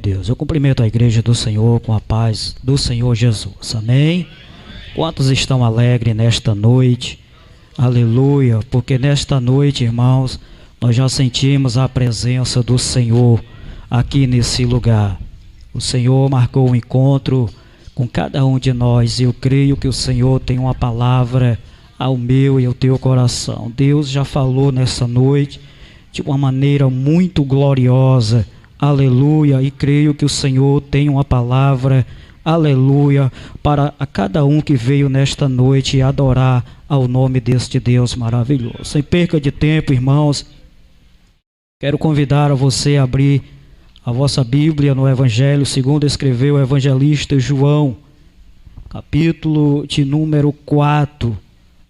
Deus. Eu cumprimento a igreja do Senhor com a paz do Senhor Jesus. Amém? Quantos estão alegres nesta noite? Aleluia, porque nesta noite, irmãos, nós já sentimos a presença do Senhor aqui nesse lugar. O Senhor marcou um encontro com cada um de nós e eu creio que o Senhor tem uma palavra ao meu e ao teu coração. Deus já falou nessa noite de uma maneira muito gloriosa. Aleluia, e creio que o Senhor tem uma palavra, aleluia, para a cada um que veio nesta noite adorar ao nome deste Deus maravilhoso. Sem perca de tempo, irmãos, quero convidar a você a abrir a vossa Bíblia no Evangelho segundo escreveu o evangelista João, capítulo de número 4.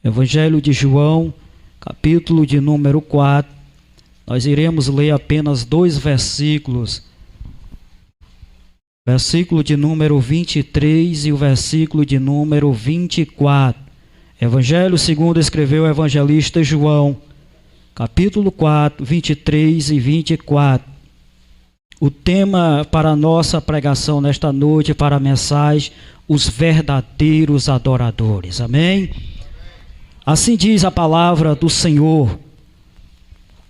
Evangelho de João, capítulo de número 4. Nós iremos ler apenas 2 versículos. Versículo de número 23 e o versículo de número 24. Evangelho segundo escreveu o evangelista João, capítulo 4, 23 e 24. O tema para a nossa pregação nesta noite, para a mensagem, os verdadeiros adoradores. Amém? Assim diz a palavra do Senhor.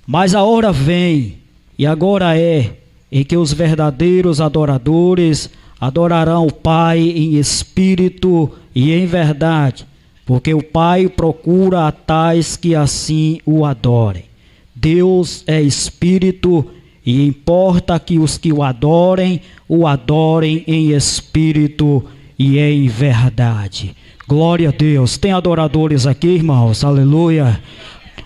Mas a hora vem, e agora é, em que os verdadeiros adoradores adorarão o Pai em espírito e em verdade, porque o Pai procura a tais que assim o adorem. Deus é espírito e importa que os que o adorem em espírito e em verdade. Glória a Deus. Tem adoradores aqui, irmãos? Aleluia.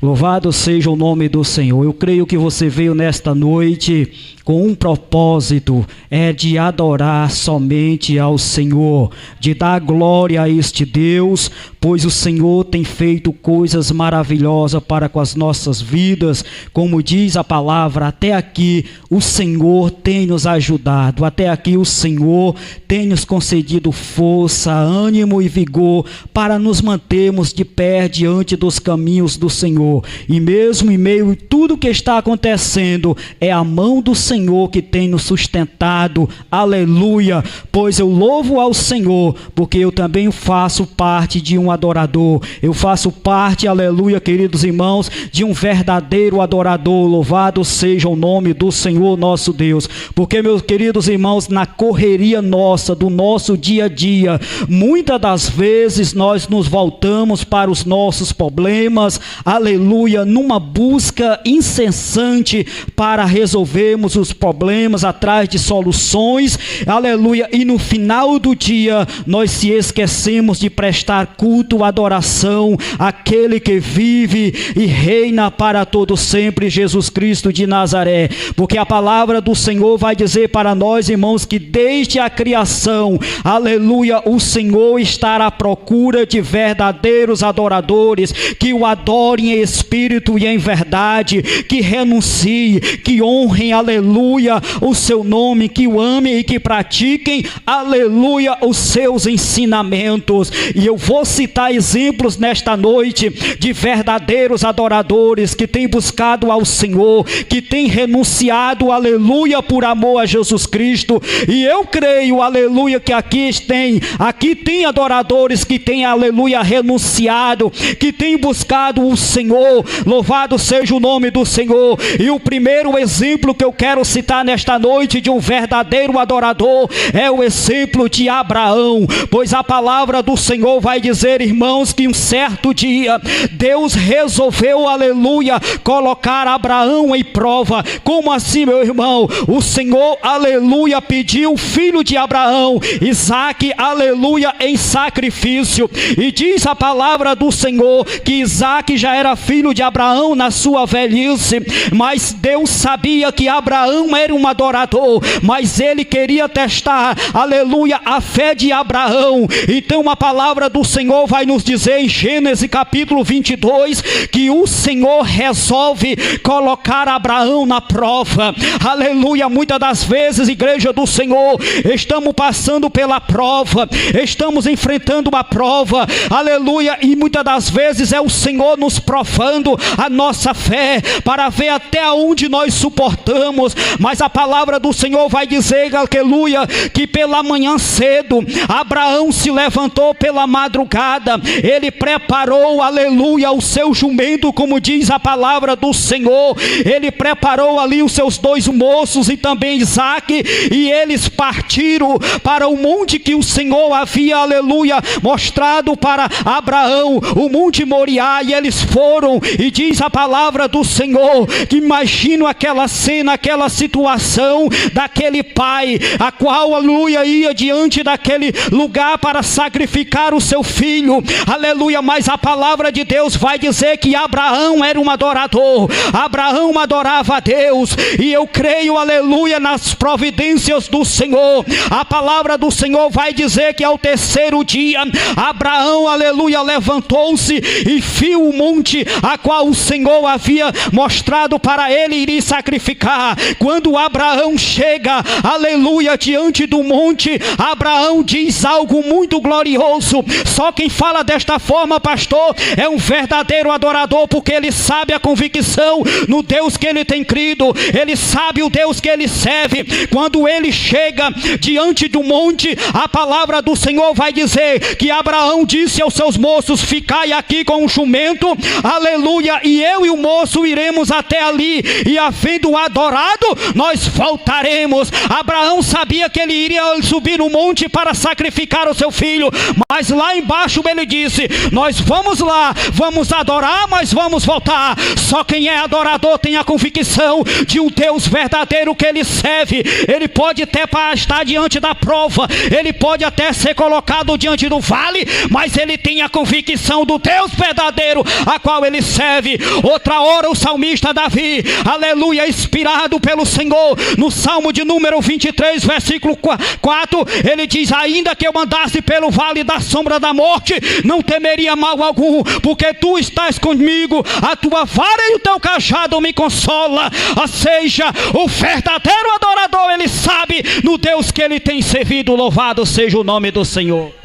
Louvado seja o nome do Senhor. Eu creio que você veio nesta noite com um propósito, é de adorar somente ao Senhor, de dar glória a este Deus, pois o Senhor tem feito coisas maravilhosas para com as nossas vidas. Como diz a palavra, até aqui o Senhor tem nos ajudado, até aqui o Senhor tem nos concedido força, ânimo e vigor para nos mantermos de pé diante dos caminhos do Senhor. E mesmo em meio a tudo que está acontecendo, é a mão do Senhor que tem nos sustentado, aleluia, pois eu louvo ao Senhor, porque eu também faço parte de um adorador, eu faço parte, aleluia, queridos irmãos, de um verdadeiro adorador. Louvado seja o nome do Senhor nosso Deus, porque, meus queridos irmãos, na correria nossa, do nosso dia a dia, muitas das vezes nós nos voltamos para os nossos problemas, aleluia, numa busca incessante para resolvermos os problemas, atrás de soluções, aleluia, e no final do dia nós se esquecemos de prestar culto, adoração àquele que vive e reina para todo sempre, Jesus Cristo de Nazaré, porque a palavra do Senhor vai dizer para nós, irmãos, que desde a criação, aleluia, o Senhor está à procura de verdadeiros adoradores, que o adorem em espírito e em verdade, que renunciem, que honrem, aleluia, o seu nome, que o amem e que pratiquem, aleluia, os seus ensinamentos. E eu vou citar exemplos nesta noite de verdadeiros adoradores que têm buscado ao Senhor, que têm renunciado, aleluia, por amor a Jesus Cristo. E eu creio, aleluia, que aqui tem adoradores que têm, aleluia, renunciado, que têm buscado o Senhor. Louvado seja o nome do Senhor. E o primeiro exemplo que eu quero citar nesta noite de um verdadeiro adorador é o exemplo de Abraão, pois a palavra do Senhor vai dizer, irmãos, que um certo dia Deus resolveu, aleluia, colocar Abraão em prova. Como assim, meu irmão? O Senhor, aleluia, pediu o filho de Abraão, Isaque, aleluia, em sacrifício, e diz a palavra do Senhor que Isaque já era filho de Abraão na sua velhice, mas Deus sabia que Abraão era um adorador, mas ele queria testar, aleluia, a fé de Abraão. Então a palavra do Senhor vai nos dizer em Gênesis capítulo 22, que o Senhor resolve colocar Abraão na prova, aleluia. Muitas das vezes, igreja do Senhor, estamos passando pela prova, estamos enfrentando uma prova, aleluia, e muitas das vezes é o Senhor nos provando a nossa fé, para ver até onde nós suportamos, Mas a palavra do Senhor vai dizer, aleluia, que pela manhã cedo, Abraão se levantou pela madrugada, ele preparou, aleluia, o seu jumento, como diz a palavra do Senhor, ele preparou ali os seus 2 moços e também Isaque, e eles partiram para o monte que o Senhor havia, aleluia, mostrado para Abraão, o monte Moriá, e eles foram, e diz a palavra do Senhor, que imagino aquela cena, aquela situação daquele pai, a qual, aleluia, ia diante daquele lugar para sacrificar o seu filho, aleluia, mas a palavra de Deus vai dizer que Abraão era um adorador, Abraão adorava a Deus, e eu creio, aleluia, nas providências do Senhor. A palavra do Senhor vai dizer que ao 3º dia, Abraão, aleluia, levantou-se e viu o monte a qual o Senhor havia mostrado para ele iria sacrificar. Quando Abraão chega, aleluia, diante do monte, Abraão diz algo muito glorioso. Só quem fala desta forma, pastor, é um verdadeiro adorador, porque ele sabe a convicção no Deus que ele tem crido, ele sabe o Deus que ele serve. Quando ele chega diante do monte, a palavra do Senhor vai dizer que Abraão disse aos seus moços: ficai aqui com o jumento, aleluia, e eu e o moço iremos até ali, e havendo adorado, nós voltaremos. Abraão sabia que ele iria subir o monte para sacrificar o seu filho, mas lá embaixo ele disse: nós vamos lá, vamos adorar, mas vamos voltar. Só quem é adorador tem a convicção de um Deus verdadeiro que ele serve. Ele pode até estar diante da prova, ele pode até ser colocado diante do vale, mas ele tem a convicção do Deus verdadeiro a qual ele serve. Outra hora o salmista Davi, aleluia, inspirado pelo Senhor, no Salmo de número 23, versículo 4, ele diz: ainda que eu andasse pelo vale da sombra da morte, não temeria mal algum, porque tu estás comigo, a tua vara e o teu cajado me consola. Ou seja, o verdadeiro adorador, ele sabe no Deus que ele tem servido. Louvado seja o nome do Senhor.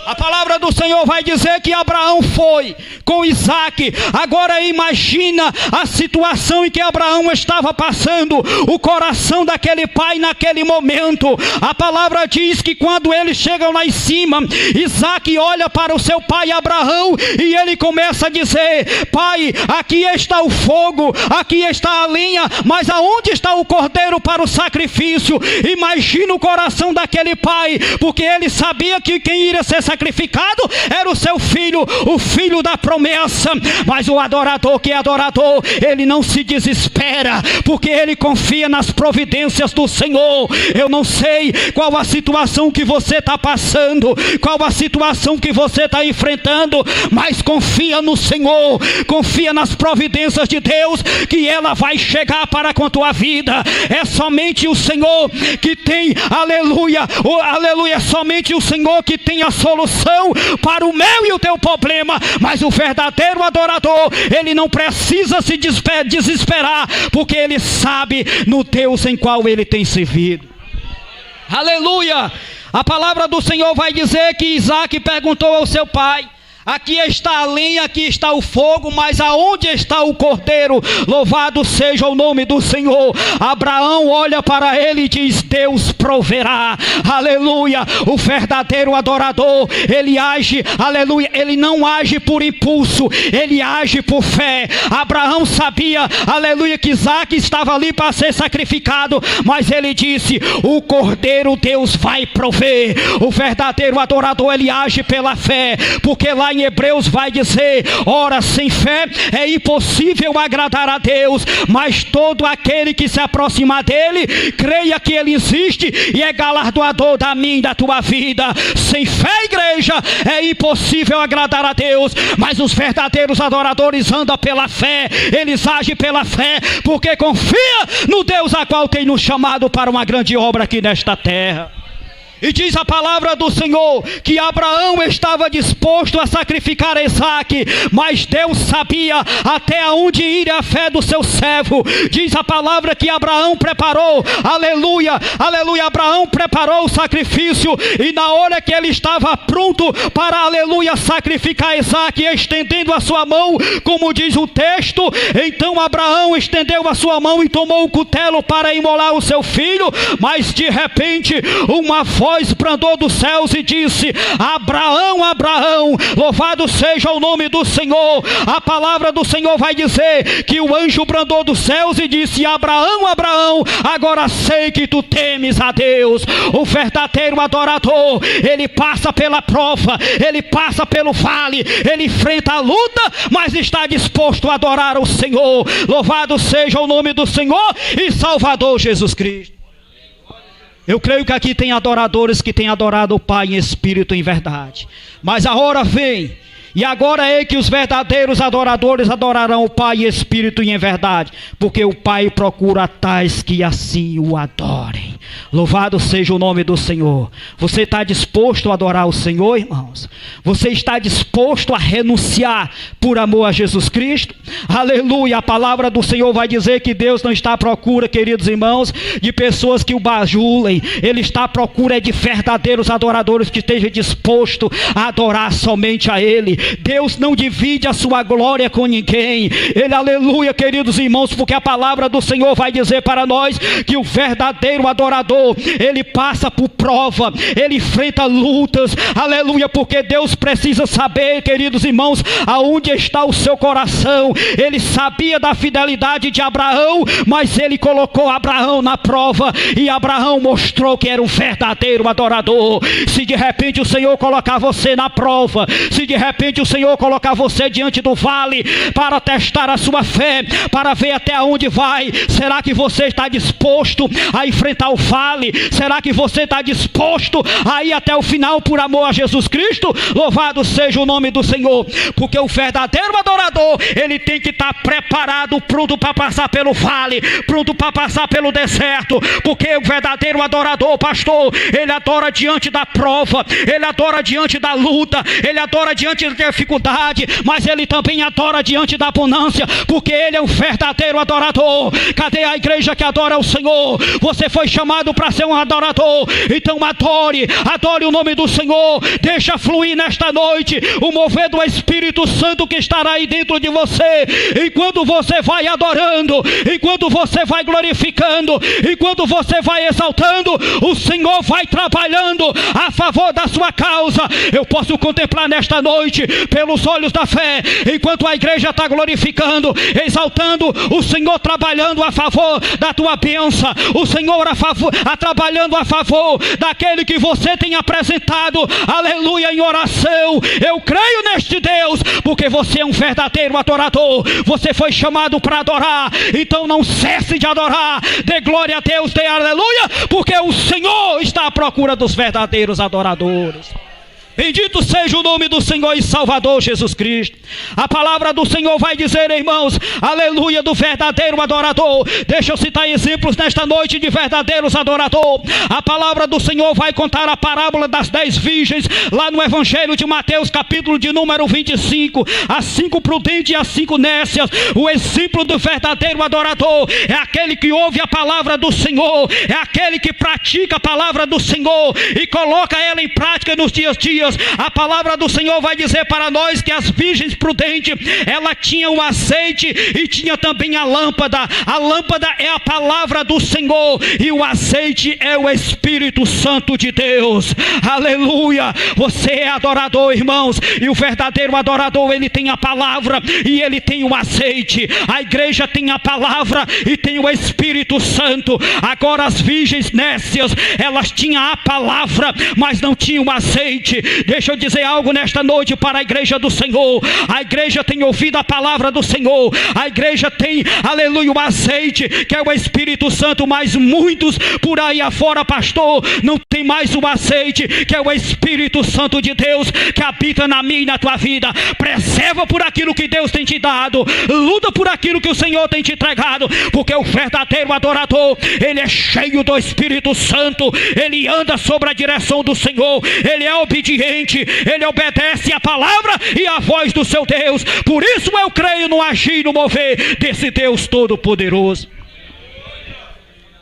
A palavra do Senhor vai dizer que Abraão foi com Isaque. Agora imagina a situação em que Abraão estava passando, o coração daquele pai naquele momento. A palavra diz que quando eles chegam lá em cima, Isaque olha para o seu pai Abraão e ele começa a dizer: pai, aqui está o fogo, aqui está a lenha, mas aonde está o cordeiro para o sacrifício? Imagina o coração daquele pai, porque ele sabia que quem iria ser sacrificado era o seu filho, o filho da promessa. Mas o adorador que é adorador, ele não se desespera, porque ele confia nas providências do Senhor. Eu não sei qual a situação que você está passando, qual a situação que você está enfrentando, mas confia no Senhor, confia nas providências de Deus, que ela vai chegar para com a tua vida. É somente o Senhor que tem, aleluia, aleluia, é somente o Senhor que tem a solução para o meu e o teu problema. Mas o verdadeiro adorador, ele não precisa se desesperar, porque ele sabe no Deus em qual ele tem servido. Aleluia! A palavra do Senhor vai dizer que Isaque perguntou ao seu pai: aqui está a lenha, aqui está o fogo, mas aonde está o cordeiro? Louvado seja o nome do Senhor. Abraão olha para ele e diz: Deus proverá. Aleluia. O verdadeiro adorador, ele age, aleluia, ele não age por impulso, ele age por fé. Abraão sabia, aleluia, que Isaque estava ali para ser sacrificado, mas ele disse: o cordeiro Deus vai prover. O verdadeiro adorador, ele age pela fé, porque lá em Hebreus vai dizer: ora, sem fé é impossível agradar a Deus, mas todo aquele que se aproximar dele, creia que ele existe e é galardoador da minha e da tua vida. Sem fé, igreja, é impossível agradar a Deus, mas os verdadeiros adoradores andam pela fé, eles agem pela fé, porque confia no Deus a qual tem nos chamado para uma grande obra aqui nesta terra. E diz a palavra do Senhor que Abraão estava disposto a sacrificar Isaque, mas Deus sabia até onde iria a fé do seu servo. Diz a palavra que Abraão preparou, aleluia, aleluia, Abraão preparou o sacrifício, e na hora que ele estava pronto para, aleluia, sacrificar Isaque, estendendo a sua mão, como diz o texto, então Abraão estendeu a sua mão e tomou o cutelo para imolar o seu filho, mas de repente uma voz brandou dos céus e disse: Abraão, Abraão. Louvado seja o nome do Senhor. A palavra do Senhor vai dizer que o anjo brandou dos céus e disse: Abraão, Abraão, agora sei que tu temes a Deus. O verdadeiro adorador, ele passa pela prova, ele passa pelo vale, ele enfrenta a luta, mas está disposto a adorar o Senhor. Louvado seja o nome do Senhor e Salvador Jesus Cristo. Eu creio que aqui tem adoradores que têm adorado o Pai em espírito e em verdade. Mas a hora vem, e agora é que os verdadeiros adoradores adorarão o Pai em espírito e em verdade, porque o Pai procura tais que assim o adorem. Louvado seja o nome do Senhor. Você está disposto a adorar o Senhor, irmãos? Você está disposto a renunciar por amor a Jesus Cristo? Aleluia, a palavra do Senhor vai dizer que Deus não está à procura, queridos irmãos, de pessoas que o bajulem. Ele está à procura de verdadeiros adoradores que estejam dispostos a adorar somente a Ele. Deus não divide a sua glória com ninguém. Ele, aleluia, queridos irmãos, porque a palavra do Senhor vai dizer para nós que o verdadeiro adorador, ele passa por prova, ele enfrenta lutas, aleluia, porque Deus precisa saber, queridos irmãos, aonde está o seu coração. Ele sabia da fidelidade de Abraão, mas ele colocou Abraão na prova, e Abraão mostrou que era um verdadeiro adorador. Se de repente o Senhor colocar você na prova, se de repente o Senhor colocar você diante do vale, para testar a sua fé, para ver até onde vai, será que você está disposto a enfrentar o vale? Será que você está disposto a ir até o final por amor a Jesus Cristo? Louvado seja o nome do Senhor, porque o verdadeiro adorador, ele tem que estar preparado, pronto para passar pelo vale, pronto para passar pelo deserto, porque o verdadeiro adorador, pastor, ele adora diante da prova, ele adora diante da luta, ele adora diante da dificuldade, mas ele também adora diante da abundância, porque ele é um verdadeiro adorador. Cadê a igreja que adora o Senhor? Você foi chamado para ser um adorador, então adore, adore o nome do Senhor. Deixa fluir nesta noite o mover do Espírito Santo que estará aí dentro de você. Enquanto você vai adorando, enquanto você vai glorificando, enquanto você vai exaltando, o Senhor vai trabalhando a favor da sua causa. Eu posso contemplar nesta noite pelos olhos da fé, enquanto a igreja está glorificando, exaltando, o Senhor trabalhando a favor da tua bênção, o Senhor trabalhando a favor daquele que você tem apresentado, aleluia, em oração. Eu creio neste Deus, porque você é um verdadeiro adorador. Você foi chamado para adorar, então não cesse de adorar. Dê glória a Deus, dê aleluia, porque o Senhor está à procura dos verdadeiros adoradores. Bendito seja o nome do Senhor e Salvador Jesus Cristo. A palavra do Senhor vai dizer, irmãos, aleluia, do verdadeiro adorador. Deixa eu citar exemplos nesta noite de verdadeiros adoradores. A palavra do Senhor vai contar a parábola das 10 virgens, lá no Evangelho de Mateus, capítulo de número 25. As 5 prudentes e as 5 nécias. O exemplo do verdadeiro adorador é aquele que ouve a palavra do Senhor, é aquele que pratica a palavra do Senhor e coloca ela em prática nos dias a dia. A palavra do Senhor vai dizer para nós que as virgens prudentes, ela tinha o azeite e tinha também a lâmpada. A lâmpada é a palavra do Senhor e o azeite é o Espírito Santo de Deus. Aleluia! Você é adorador, irmãos, e o verdadeiro adorador, ele tem a palavra e ele tem o azeite. A igreja tem a palavra e tem o Espírito Santo. Agora as virgens nécias, elas tinham a palavra, mas não tinham o azeite. Deixa eu dizer algo nesta noite para a igreja do Senhor. A igreja tem ouvido a palavra do Senhor. A igreja tem, aleluia, o azeite, que é o Espírito Santo, mas muitos por aí afora, pastor, não tem mais o azeite, que é o Espírito Santo de Deus, que habita na minha e na tua vida. Preserva por aquilo que Deus tem te dado. Luta por aquilo que o Senhor tem te entregado, porque o verdadeiro adorador, ele é cheio do Espírito Santo. Ele anda sobre a direção do Senhor. Ele é obediente. Ele obedece a palavra e a voz do seu Deus. Por isso eu creio no agir e no mover desse Deus Todo-Poderoso.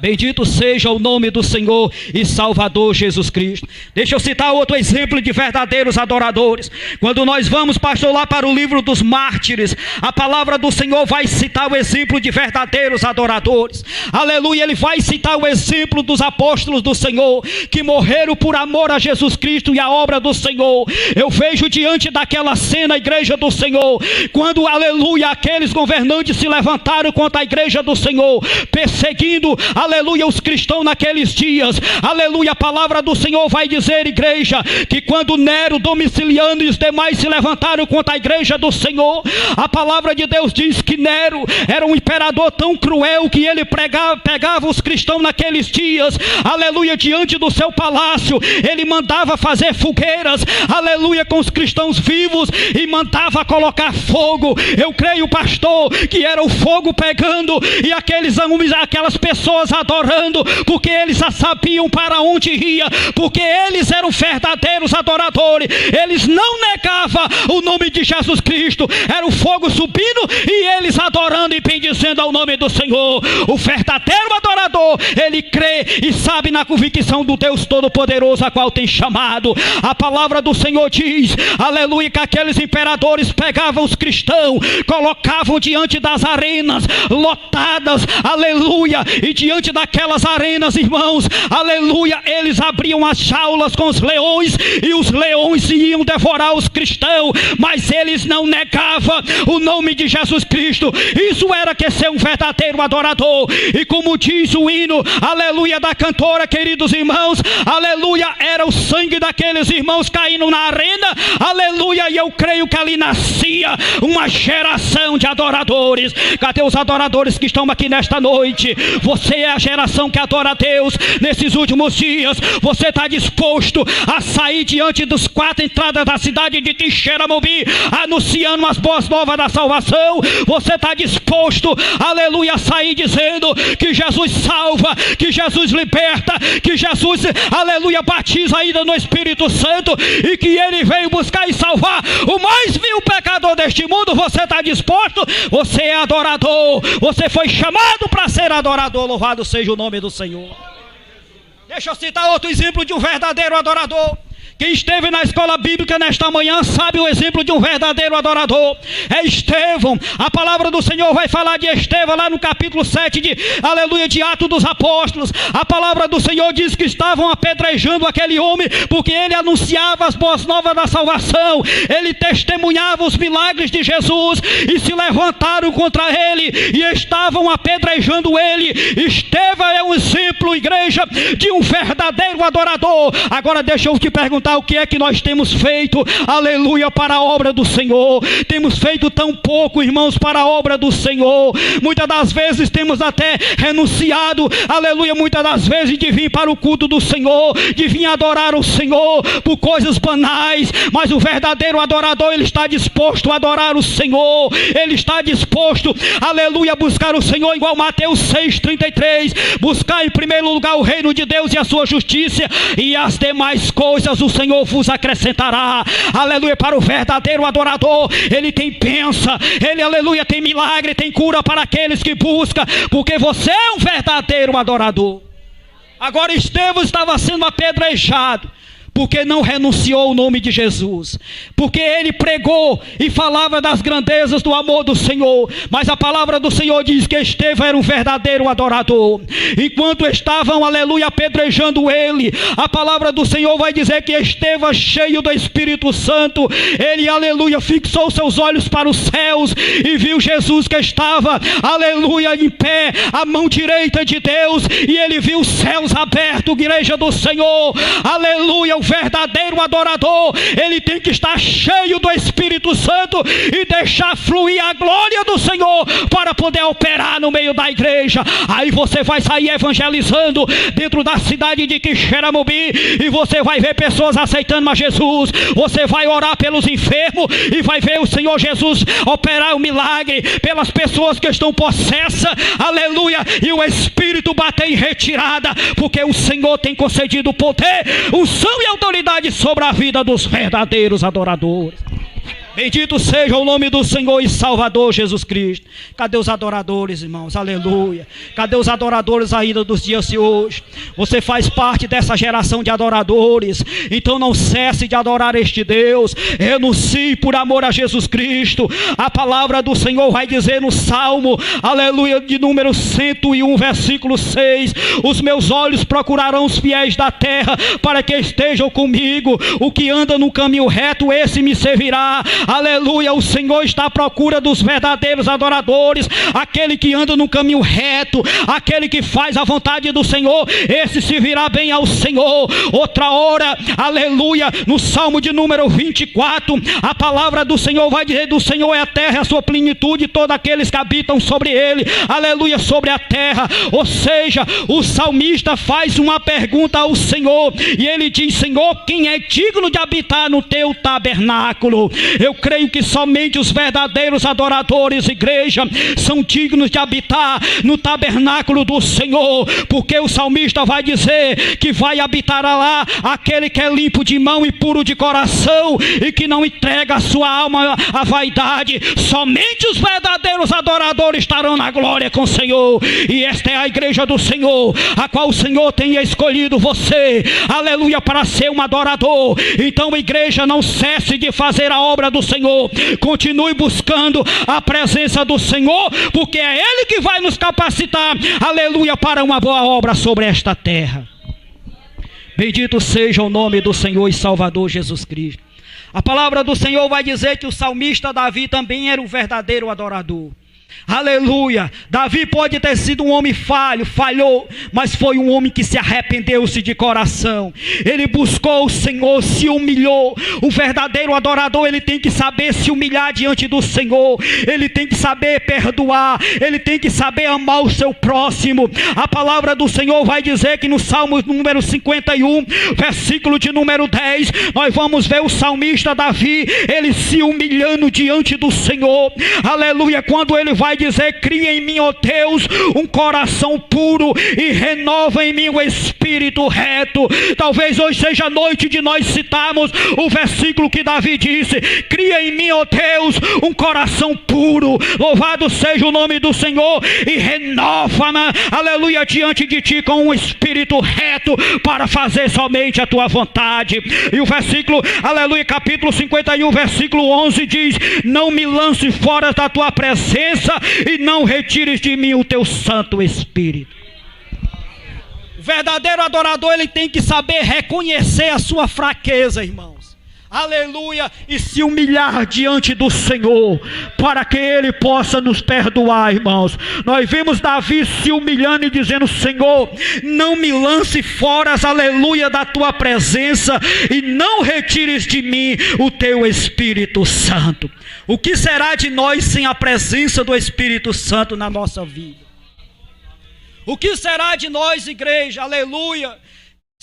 Bendito seja o nome do Senhor e Salvador Jesus Cristo. Deixa eu citar outro exemplo de verdadeiros adoradores. Quando nós vamos, pastor, lá para o livro dos mártires, a palavra do Senhor vai citar o exemplo de verdadeiros adoradores. Aleluia, ele vai citar o exemplo dos apóstolos do Senhor, que morreram por amor a Jesus Cristo e a obra do Senhor. Eu vejo diante daquela cena a igreja do Senhor, quando, aleluia, aqueles governantes se levantaram contra a igreja do Senhor, perseguindo, aleluia, os cristãos naqueles dias. Aleluia, a palavra do Senhor vai dizer, igreja, que quando Nero, Domiciliano e os demais se levantaram contra a igreja do Senhor, a palavra de Deus diz que Nero era um imperador tão cruel que ele pegava os cristãos naqueles dias, aleluia, diante do seu palácio. Ele mandava fazer fogueiras, aleluia, com os cristãos vivos e mandava colocar fogo. Eu creio, pastor, que era o fogo pegando e aquelas pessoas adorando, porque eles já sabiam para onde ia, porque eles eram verdadeiros adoradores. Eles não negavam o nome de Jesus Cristo. Era o fogo subindo e eles adorando e bendizendo ao nome do Senhor. O verdadeiro adorador, ele crê e sabe na convicção do Deus Todo-Poderoso a qual tem chamado. A palavra do Senhor diz, aleluia, que aqueles imperadores pegavam os cristãos, colocavam diante das arenas lotadas, aleluia, e diante daquelas arenas, irmãos, aleluia, eles abriam as jaulas com os leões e os leões iam devorar os cristãos, mas eles não negavam o nome de Jesus Cristo. Isso era que ser um verdadeiro adorador. E como diz o hino, aleluia, da cantora, queridos irmãos, aleluia, era o sangue daqueles irmãos caindo na arena, aleluia, e eu creio que ali nascia uma geração de adoradores. Cadê os adoradores que estão aqui nesta noite? Você é a geração que adora a Deus nesses últimos dias. Você está disposto a sair diante dos 4 entradas da cidade de Quixeramobim, anunciando as boas novas da salvação? Você está disposto, aleluia, a sair dizendo que Jesus salva, que Jesus liberta, que Jesus, aleluia, batiza ainda no Espírito Santo e que ele veio buscar e salvar o mais vil pecador deste mundo? Você está disposto? Você é adorador. Você foi chamado para ser adorador. Louvado seja o nome do Senhor. Deixa eu citar outro exemplo de um verdadeiro adorador. Quem esteve na escola bíblica nesta manhã sabe o exemplo de um verdadeiro adorador. É Estevão. A palavra do Senhor vai falar de Estevão lá no capítulo 7 aleluia, de Atos dos Apóstolos. A palavra do Senhor diz que estavam apedrejando aquele homem porque ele anunciava as boas novas da salvação. Ele testemunhava os milagres de Jesus e se levantaram contra ele e estavam apedrejando ele. Estevão é um exemplo, igreja, de um verdadeiro adorador. Agora deixa eu te perguntar, o que é que nós temos feito, aleluia, para a obra do Senhor? Temos feito tão pouco, irmãos, para a obra do Senhor. Muitas das vezes temos até renunciado, aleluia, muitas das vezes de vir para o culto do Senhor, de vir adorar o Senhor por coisas banais, mas o verdadeiro adorador, ele está disposto a adorar o Senhor. Ele está disposto, aleluia, a buscar o Senhor, igual Mateus 6,33, buscar em primeiro lugar o reino de Deus e a sua justiça, e as demais coisas o Senhor vos acrescentará. Aleluia. Para o verdadeiro adorador, ele tem bênção, ele, aleluia, tem milagre, tem cura para aqueles que buscam, porque você é um verdadeiro adorador. Agora Estevão estava sendo apedrejado porque não renunciou ao nome de Jesus, porque ele pregou e falava das grandezas do amor do Senhor. Mas a palavra do Senhor diz que Estevão era um verdadeiro adorador. Enquanto estavam, aleluia, apedrejando ele, a palavra do Senhor vai dizer que Estevão, cheio do Espírito Santo, ele, aleluia, fixou seus olhos para os céus e viu Jesus que estava, aleluia, em pé, à mão direita de Deus, e ele viu os céus abertos, igreja do Senhor, aleluia. o verdadeiro adorador, ele tem que estar cheio do Espírito Santo e deixar fluir a glória do Senhor para poder operar no meio da igreja. Aí você vai sair evangelizando dentro da cidade de Quixeramobim e você vai ver pessoas aceitando a Jesus. Você vai orar pelos enfermos e vai ver o Senhor Jesus operar o milagre pelas pessoas que estão possessas, aleluia, e o Espírito bater em retirada, porque o Senhor tem concedido poder, unção e autoridade sobre a vida dos verdadeiros adoradores. Bendito seja o nome do Senhor e Salvador Jesus Cristo. Cadê os adoradores, irmãos? Aleluia. Cadê os adoradores ainda dos dias de hoje? Você faz parte dessa geração de adoradores. Então não cesse de adorar este Deus. Renuncie por amor a Jesus Cristo. A palavra do Senhor vai dizer no Salmo, aleluia, de número 101, versículo 6. Os meus olhos procurarão os fiéis da terra para que estejam comigo. O que anda no caminho reto, esse me servirá. Aleluia, o Senhor está à procura dos verdadeiros adoradores, aquele que anda no caminho reto, aquele que faz a vontade do Senhor, esse se virá bem ao Senhor. Outra hora, aleluia, no Salmo de número 24, a palavra do Senhor vai dizer: do Senhor é a terra, a sua plenitude, e todos aqueles que habitam sobre ele, aleluia, sobre a terra. Ou seja, o salmista faz uma pergunta ao Senhor, e ele diz: Senhor, quem é digno de habitar no teu tabernáculo? Eu creio que somente os verdadeiros adoradores, igreja, são dignos de habitar no tabernáculo do Senhor, porque o salmista vai dizer que vai habitar lá aquele que é limpo de mão e puro de coração e que não entrega a sua alma à vaidade. Somente os verdadeiros adoradores estarão na glória com o Senhor, e esta é a igreja do Senhor, a qual o Senhor tem escolhido você, aleluia, para ser um adorador. Então, igreja, não cesse de fazer a obra do Senhor, continue buscando a presença do Senhor, porque é Ele que vai nos capacitar, aleluia, para uma boa obra sobre esta terra. Bendito seja o nome do Senhor e Salvador Jesus Cristo. A palavra do Senhor vai dizer que o salmista Davi também era um verdadeiro adorador. Aleluia. Davi pode ter sido um homem falhou, mas foi um homem que se arrependeu-se de coração. Ele buscou o Senhor, se humilhou. O verdadeiro adorador, ele tem que saber se humilhar diante do Senhor, ele tem que saber perdoar, ele tem que saber amar o seu próximo. A palavra do Senhor vai dizer que no Salmo número 51, versículo de número 10, nós vamos ver o salmista Davi, ele se humilhando diante do Senhor. Aleluia. Quando ele vai dizer: cria em mim, ó Deus, um coração puro e renova em mim o espírito reto. Talvez hoje seja a noite de nós citarmos o versículo que Davi disse: cria em mim, ó Deus, um coração puro, louvado seja o nome do Senhor, e renova-me, aleluia, diante de ti com um espírito reto para fazer somente a tua vontade. E o versículo, aleluia, capítulo 51, versículo 11 diz: não me lance fora da tua presença e não retires de mim o teu Santo Espírito. O verdadeiro adorador, ele tem que saber reconhecer a sua fraqueza, irmãos. Aleluia, e se humilhar diante do Senhor, para que Ele possa nos perdoar, irmãos. Nós vimos Davi se humilhando e dizendo: Senhor, não me lance fora, aleluia, da tua presença, e não retires de mim o teu Espírito Santo. O que será de nós sem a presença do Espírito Santo na nossa vida? O que será de nós, igreja, aleluia,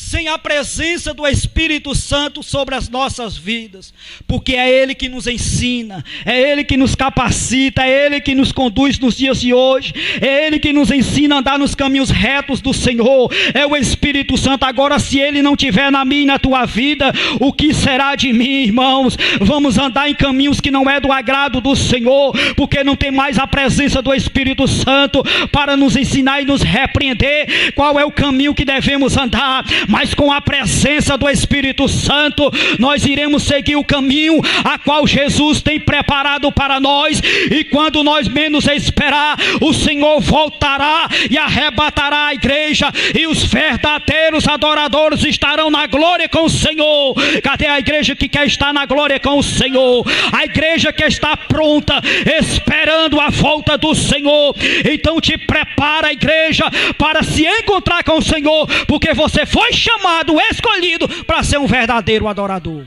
sem a presença do Espírito Santo sobre as nossas vidas? Porque é Ele que nos ensina, é Ele que nos capacita, é Ele que nos conduz nos dias de hoje, é Ele que nos ensina a andar nos caminhos retos do Senhor, é o Espírito Santo. Agora, se Ele não estiver na minha e na tua vida, o que será de mim, irmãos? Vamos andar em caminhos que não é do agrado do Senhor, porque não tem mais a presença do Espírito Santo para nos ensinar e nos repreender qual é o caminho que devemos andar. Mas com a presença do Espírito Santo, nós iremos seguir o caminho a qual Jesus tem preparado para nós, e quando nós menos esperar, o Senhor voltará e arrebatará a igreja, e os verdadeiros adoradores estarão na glória com o Senhor. Cadê a igreja que quer estar na glória com o Senhor? A igreja que está pronta, esperando a volta do Senhor. Então te prepara, igreja, para se encontrar com o Senhor, porque você foi chamado, escolhido para ser um verdadeiro adorador.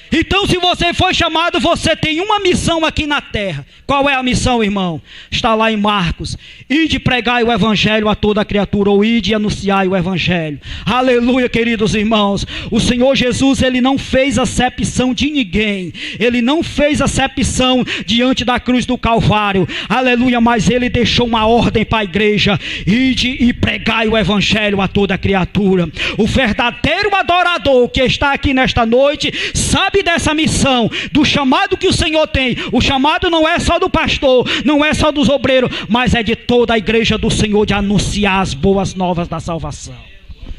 Então, se você foi chamado, você tem uma missão aqui na terra. Qual é a missão, irmão? Está lá em Marcos: ide pregai o evangelho a toda criatura, ou ide anunciai o evangelho. Aleluia, queridos irmãos. O Senhor Jesus, ele não fez acepção de ninguém. Ele não fez acepção diante da cruz do Calvário. Aleluia, mas ele deixou uma ordem para a igreja: ide e pregai o evangelho a toda criatura. O verdadeiro adorador que está aqui nesta noite sabe dessa missão, do chamado que o Senhor tem. O chamado não é só do pastor, não é só dos obreiros, mas é de toda a igreja do Senhor, de anunciar as boas novas da salvação.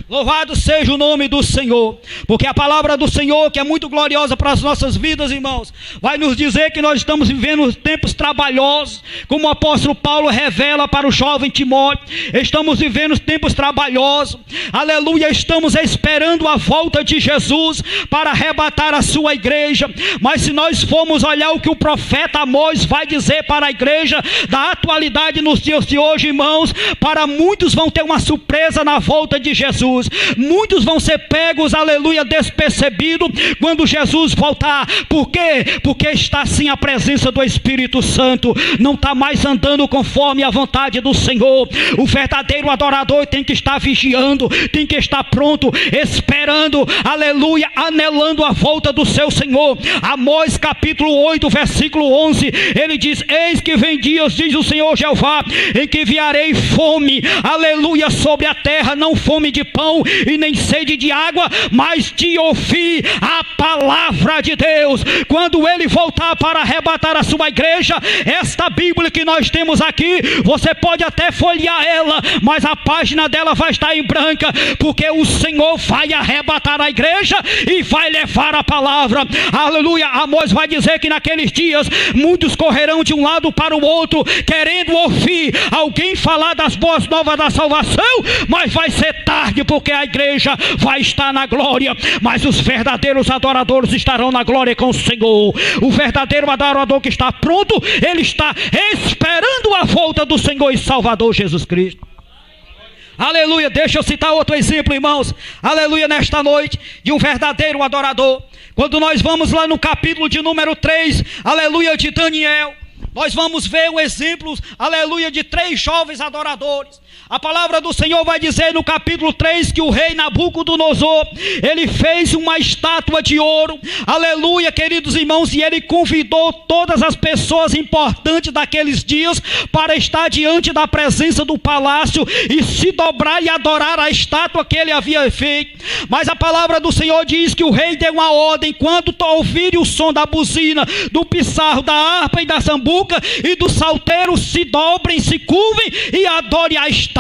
Louvado seja o nome do Senhor, porque a palavra do Senhor, que é muito gloriosa para as nossas vidas, irmãos, vai nos dizer que nós estamos vivendo tempos trabalhosos, como o apóstolo Paulo revela para o jovem Timóteo. Estamos vivendo tempos trabalhosos, aleluia, estamos esperando a volta de Jesus para arrebatar a sua igreja. Mas se nós formos olhar o que o profeta Amós vai dizer para a igreja da atualidade nos dias de hoje, irmãos, para muitos vão ter uma surpresa na volta de Jesus. Muitos vão ser pegos, aleluia, despercebidos quando Jesus voltar. Por quê? Porque está sem a presença do Espírito Santo, não está mais andando conforme a vontade do Senhor. O verdadeiro adorador tem que estar vigiando, tem que estar pronto, esperando, aleluia, anelando a volta do seu Senhor. Amós capítulo 8, versículo 11, ele diz: eis que vem dias, diz o Senhor Jeová, em que enviarei fome, aleluia, sobre a terra, não fome de pão e nem sede de água, mas de ouvir a palavra de Deus. Quando ele voltar para arrebatar a sua igreja, esta Bíblia que nós temos aqui, você pode até folhear ela, mas a página dela vai estar em branca, porque o Senhor vai arrebatar a igreja e vai levar a palavra. Aleluia. Amós vai dizer que naqueles dias muitos correrão de um lado para o outro, querendo ouvir alguém falar das boas novas da salvação, mas vai ser tarde, porque a igreja vai estar na glória. Mas os verdadeiros adoradores estarão na glória com o Senhor. O verdadeiro adorador que está pronto, ele está esperando a volta do Senhor e Salvador Jesus Cristo. Aleluia. Deixa eu citar outro exemplo, irmãos, aleluia, nesta noite, de um verdadeiro adorador. Quando nós vamos lá no capítulo de número 3, aleluia, de Daniel, nós vamos ver um exemplo, aleluia, de 3 jovens adoradores. A palavra do Senhor vai dizer no capítulo 3 que o rei Nabucodonosor, ele fez uma estátua de ouro, aleluia, queridos irmãos, e ele convidou todas as pessoas importantes daqueles dias para estar diante da presença do palácio e se dobrar e adorar a estátua que ele havia feito. Mas a palavra do Senhor diz que o rei deu uma ordem: quando ouvirem o som da buzina, do pissarro, da harpa e da sambuca e do salteiro, se dobrem, se curvem e adorem a estátua.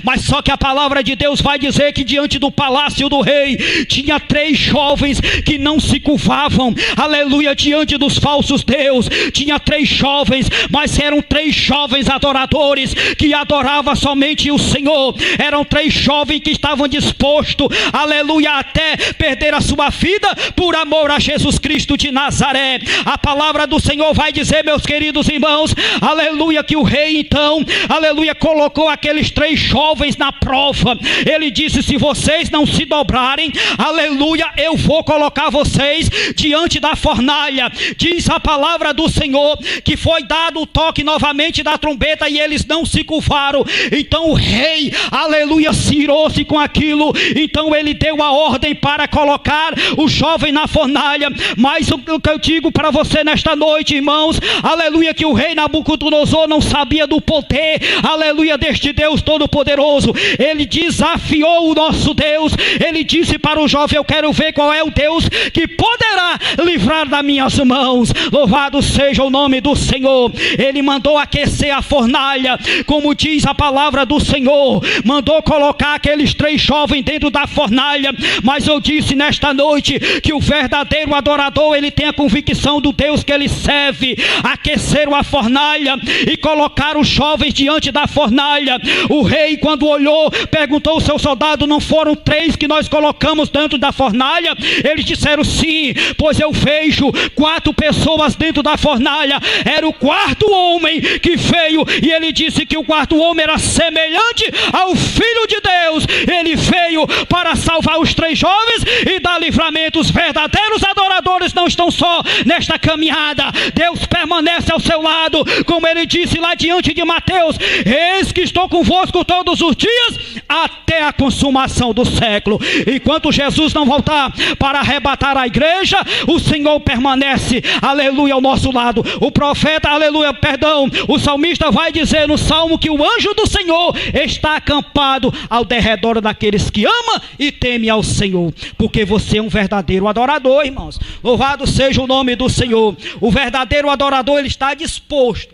Mas só que a palavra de Deus vai dizer que diante do palácio do rei tinha 3 jovens que não se curvavam, aleluia, diante dos falsos deuses. Tinha 3 jovens, mas eram 3 jovens adoradores que adoravam somente o Senhor. Eram 3 jovens que estavam dispostos, aleluia, até perder a sua vida por amor a Jesus Cristo de Nazaré. A palavra do Senhor vai dizer, meus queridos irmãos, aleluia, que o rei então, aleluia, colocou aqueles 3 jovens na prova. Ele disse: se vocês não se dobrarem, aleluia, eu vou colocar vocês diante da fornalha. Diz a palavra do Senhor que foi dado o toque novamente da trombeta e eles não se curvaram. Então o rei, aleluia, se irou-se com aquilo. Então ele deu a ordem para colocar o jovem na fornalha. Mas o que eu digo para você nesta noite, irmãos, aleluia, que o rei Nabucodonosor não sabia do poder, aleluia, deste Deus Todo-Poderoso. Ele desafiou o nosso Deus. Ele disse para o jovem: eu quero ver qual é o Deus que poderá livrar das minhas mãos. Louvado seja o nome do Senhor. Ele mandou aquecer a fornalha, como diz a palavra do Senhor. Mandou colocar aqueles 3 jovens dentro da fornalha. Mas eu disse nesta noite que o verdadeiro adorador, ele tem a convicção do Deus que ele serve. Aquele aqueceram a fornalha e colocaram os jovens diante da fornalha. O rei, quando olhou, perguntou ao seu soldado: não foram 3 que nós colocamos dentro da fornalha? Eles disseram: sim, pois eu vejo 4 pessoas dentro da fornalha. Era o 4º homem que veio, e ele disse que o 4º homem era semelhante ao Filho de Deus. Ele veio para salvar os 3 jovens e dar livramento. Os verdadeiros adoradores não estão só nesta caminhada, Deus permanece ao seu lado, como ele disse lá diante de Mateus: eis que estou convosco todos os dias até a consumação do século. Enquanto Jesus não voltar para arrebatar a igreja, o Senhor permanece, aleluia, ao nosso lado. O profeta, aleluia, perdão, o salmista vai dizer no salmo que o anjo do Senhor está acampado ao derredor daqueles que amam e temem ao Senhor, porque você é um verdadeiro adorador, irmãos. Louvado seja o nome do Senhor. O verdadeiro adorador, ele está disposto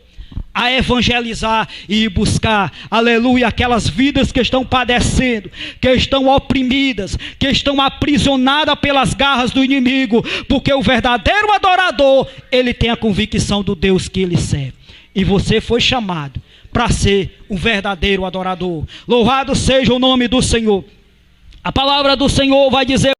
a evangelizar e buscar, aleluia, aquelas vidas que estão padecendo, que estão oprimidas, que estão aprisionadas pelas garras do inimigo, porque o verdadeiro adorador, ele tem a convicção do Deus que ele serve, e você foi chamado para ser um verdadeiro adorador. Louvado seja o nome do Senhor. A palavra do Senhor vai dizer